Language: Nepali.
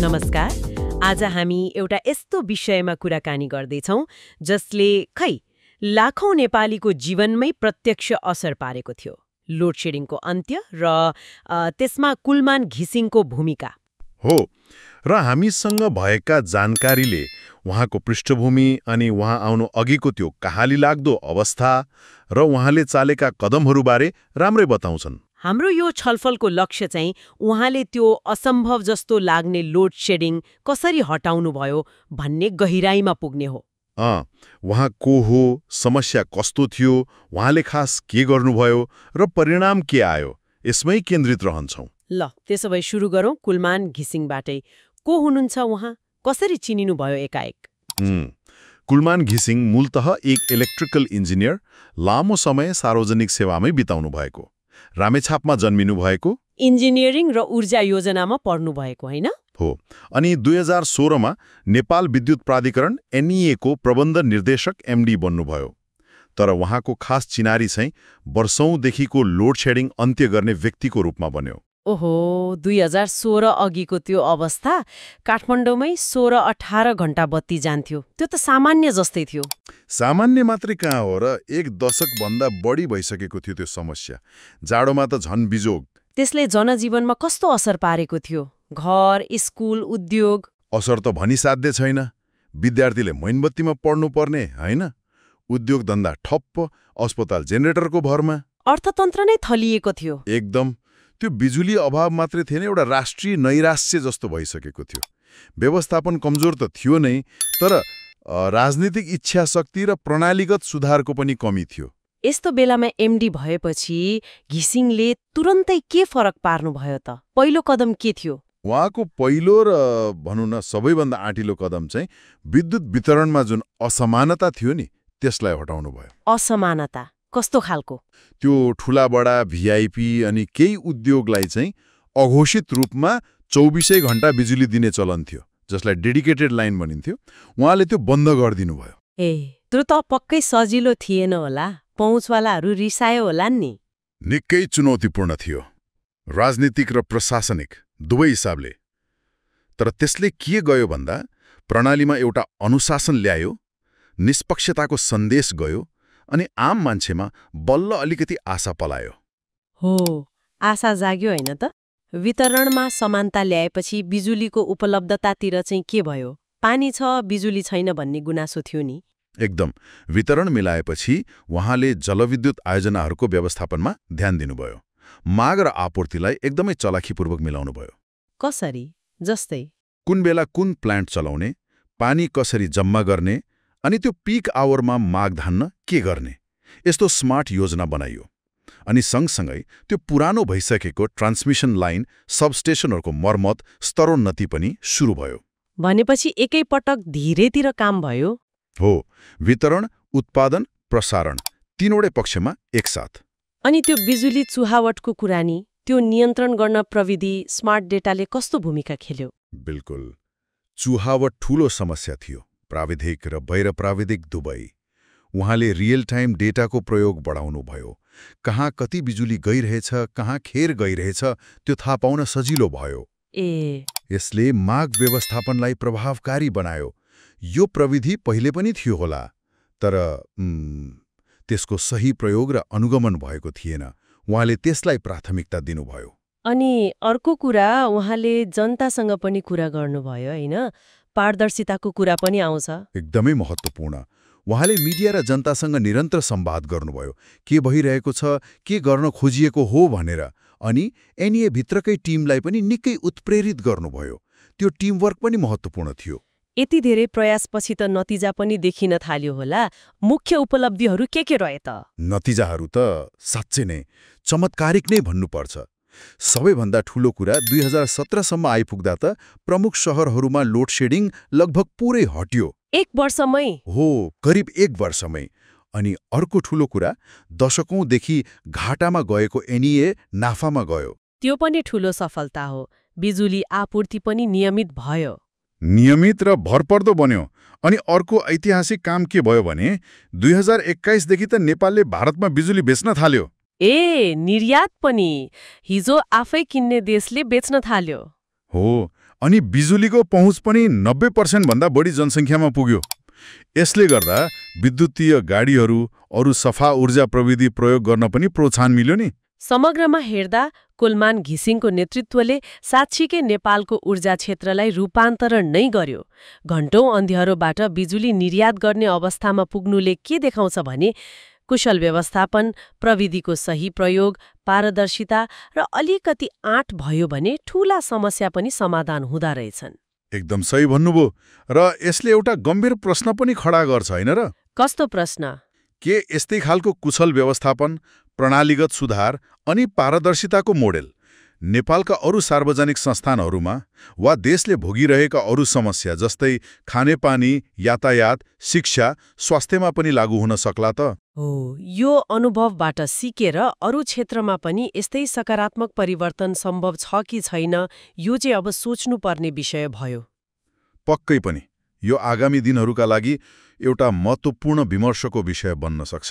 नमस्कार। आज हामी एउटा यस्तो विषयमा कुराकानी गर्दैछौँ जसले लाखौं नेपालीको जीवनमै प्रत्यक्ष असर पारेको थियो। लोडसेडिङको अन्त्य र त्यसमा कुलमान घिसिङको भूमिका हो। र हामीसँग भएका जानकारीले उहाँको पृष्ठभूमि अनि उहाँ आउनु अघिको त्यो कहाली लाग्दो अवस्था र उहाँले चालेका कदमहरूबारे राम्रै बताउँछन्। हाम्रो यो छलफलको लक्ष्य चाहिँ उहाँले त्यो असम्भव जस्तो लाग्ने लोड सेडिङ कसरी हटाउनु भयो भन्ने गहिराईमा पुग्ने हो। उहाँ को हो, समस्या कस्तो थियो, उहाँले खास के गर्नुभयो र परिणाम के आयो, यसमै केन्द्रित रहन्छौँ। ल त्यसो भए सुरु गरौँ कुलमान घिसिङबाटै। को हुनुहुन्छ उहाँ, कसरी चिनिनुभयो एकाएक? कुलमान घिसिङ मूलतः एक इलेक्ट्रिकल इन्जिनियर, लामो समय सार्वजनिक सेवामै बिताउनु भएको, रामेछापमा जन्मिनु भएको, इन्जिनियरिङ र ऊर्जा योजनामा पढ्नु भएको हैन? हो। अनि 2016मा नेपाल विद्युत प्राधिकरण एनईएको प्रबन्ध निर्देशक एमडी बन्नुभयो। तर उहाँको खास चिनारी चाहिँ वर्षौंदेखिको लोड सेडिङ अन्त्य गर्ने व्यक्तिको रूपमा बन्यो। ओहो, 2016 अघिको त्यो अवस्था, काठमाडौँमै 16-18 घण्टा बत्ती जान्थ्यो, त्यो त सामान्य जस्तै थियो। सामान्य मात्रै कहाँ हो र, 1 दशकभन्दा बढी भइसकेको थियो त्यो समस्या। जाडोमा त झन् बिजोग। त्यसले जनजीवनमा कस्तो असर पारेको थियो? घर, स्कुल, उद्योग? असर त भनिसाध्य छैन। विद्यार्थीले मैनबत्तीमा पढ्नुपर्ने हैन, उद्योग धन्दा ठप्प, अस्पताल जेनेरेटरको भरमा। अर्थतन्त्र नै थलिएको थियो। एकदम। त्यो बिजुली अभाव मात्रै थिएन, एउटा राष्ट्रिय नैराश्य जस्तो भइसकेको थियो। व्यवस्थापन कमजोर त थियो नै, तर राजनीतिक इच्छा शक्ति र प्रणालीगत सुधारको पनि कमी थियो। यस्तो बेलामा एमडी भएपछि घिसिङले तुरन्तै के फरक पार्नुभयो त? पहिलो कदम के थियो? उहाँको पहिलो र भनौँ न सबैभन्दा आँटिलो कदम चाहिँ विद्युत वितरणमा जुन असमानता थियो नि, त्यसलाई हटाउनु भयो। असमानता कस्तो खालको? त्यो ठूला बडा भिआइपी अनि केही उद्योगलाई चाहिँ अघोषित रूपमा 24 घण्टा बिजुली दिने चलन थियो, जसलाई डेडिकेटेड लाइन भनिन्थ्यो। उहाँले त्यो बन्द गरिदिनु भयो। त्यो त पक्कै सजिलो थिएन होला, पहुँचवालाहरू रिसायो होला नि। निकै चुनौतीपूर्ण थियो, राजनीतिक र प्रशासनिक दुवै हिसाबले। तर त्यसले के गयो भन्दा प्रणालीमा एउटा अनुशासन ल्यायो, निष्पक्षताको सन्देश गयो अनि आम मान्छेमा बल्ल अलिकति आशा पलायो। हो, आशा जाग्यो हैन त? वितरणमा समानता ल्याएपछि बिजुलीको उपलब्धतातिर चाहिँ के भयो? पानी छ, बिजुली छैन भन्ने गुनासो थियो नि। एकदम। वितरण मिलाएपछि उहाँले जलविद्युत आयोजनाहरूको व्यवस्थापनमा ध्यान दिनुभयो। माग र आपूर्तिलाई एकदमै चलाखीपूर्वक मिलाउनु भयो। कसरी? जस्तै कुन बेला कुन प्लान्ट चलाउने, पानी कसरी जम्मा गर्ने अनि त्यो पिक आवरमा माग धान्न के गर्ने, यस्तो स्मार्ट योजना बनाइयो। अनि सँगसँगै त्यो पुरानो भइसकेको ट्रान्समिसन लाइन, सबस्टेशनहरूको मर्मत, स्तरोन्नति पनि सुरु भयो। भनेपछि एकैपटक धीरेतिर काम भयो? हो, वितरण, उत्पादन, प्रसारण तीनवटै पक्षमा एकसाथ। अनि त्यो बिजुली चुहावटको कुरा नि, त्यो नियन्त्रण गर्न प्रविधि स्मार्ट डेटाले कस्तो भूमिका खेल्यो? बिल्कुल। चुहावट ठूलो समस्या थियो, प्राविधिक र गैर-प्राविधिक दुवै। उहाँले रियल टाइम डेटाको प्रयोग बढाउनु भयो। कहाँ कति बिजुली गइरहेछ, कहाँ खेर गइरहेछ, त्यो थाहा पाउन सजिलो भयो। यसले माग व्यवस्थापनलाई प्रभावकारी बनायो। यो प्रविधि पहिले पनि थियो होला, तर त्यसको सही प्रयोग र अनुगमन भएको थिएन। उहाँले त्यसलाई प्राथमिकता दिनुभयो। अनि अर्को कुरा, उहाँले जनतासँग पनि कुरा गर्नुभयो हैन? पारदर्शिताको कुरा पनि आउँछ। एकदमै महत्त्वपूर्ण। उहाँले मिडिया र जनतासँग निरन्तर संवाद गर्नुभयो, के भइरहेको छ, के गर्न खोजिएको हो भनेर। अनि एनईए भित्रकै टिमलाई पनि निकै उत्प्रेरित गर्नुभयो। त्यो टिमवर्क पनि महत्त्वपूर्ण थियो। यति धेरै प्रयासपछि त नतिजा पनि देखिन थाल्यो होला। मुख्य उपलब्धिहरू के रहे त? नतिजाहरू त साँच्चै नै चमत्कारिक नै भन्नुपर्छ। सबैभन्दा ठूलो कुरा 2017सम्म आइपुग्दा त प्रमुख शहरहरूमा लोड सेडिङ लगभग पुरै हट्यो। 1 वर्षमै? हो, करिब 1 वर्षमै। अनि अर्को ठूलो कुरा, दशकौंदेखि घाटामा गएको एनईए नाफामा गयो। त्यो पनि ठूलो सफलता हो। बिजुली आपूर्ति पनि नियमित भयो। नियमित र भरपर्दो बन्यो। अनि अर्को ऐतिहासिक काम के भयो भने 2021 देखि त नेपालले भारतमा बिजुली बेच्न थाल्यो। निर्यात पनि। हिजो आफै किन्ने देशले बेच्न थाल्यो। हो, अनि बिजुलीको पहुँच पनि 90% भन्दा बढी जनसङ्ख्यामा पुग्यो। यसले गर्दा विद्युतीय गाडीहरू, अरू सफा ऊर्जा प्रविधि प्रयोग गर्न पनि प्रोत्साहन मिल्यो नि। समग्रमा हेर्दा कुलमान घिसिङको नेतृत्वले साँच्चीकै नेपालको ऊर्जा क्षेत्रलाई रूपान्तरण नै गर्यो। घण्टौं अँध्यारोबाट बिजुली निर्यात गर्ने अवस्थामा पुग्नुले के देखाउँछ भने कुशल व्यवस्थापन, प्रविधिको सही प्रयोग, पारदर्शिता र अलिकति आँट भयो भने ठूला समस्या पनि समाधान हुँदा रहेछन्। एकदम सही भन्नुभयो। र यसले एउटा गम्भीर प्रश्न पनि खडा गर्छ, होइन र? कस्तो प्रश्न? के यस्तै खालको कुशल व्यवस्थापन, प्रणालीगत सुधार अनि पारदर्शिताको मोडेल नेपालका अरू सार्वजनिक संस्थानहरूमा वा देशले भोगिरहेका अरू समस्या जस्तै खानेपानी, यातायात, शिक्षा, स्वास्थ्यमा पनि लागू हुन सक्ला त? हो, यो अनुभवबाट सिकेर अरू क्षेत्रमा पनि यस्तै सकारात्मक परिवर्तन सम्भव छ कि छैन, यो चाहिँ अब सोच्नुपर्ने विषय भयो। पक्कै पनि यो आगामी दिनहरूका लागि एउटा महत्त्वपूर्ण विमर्शको विषय बन्न सक्छ।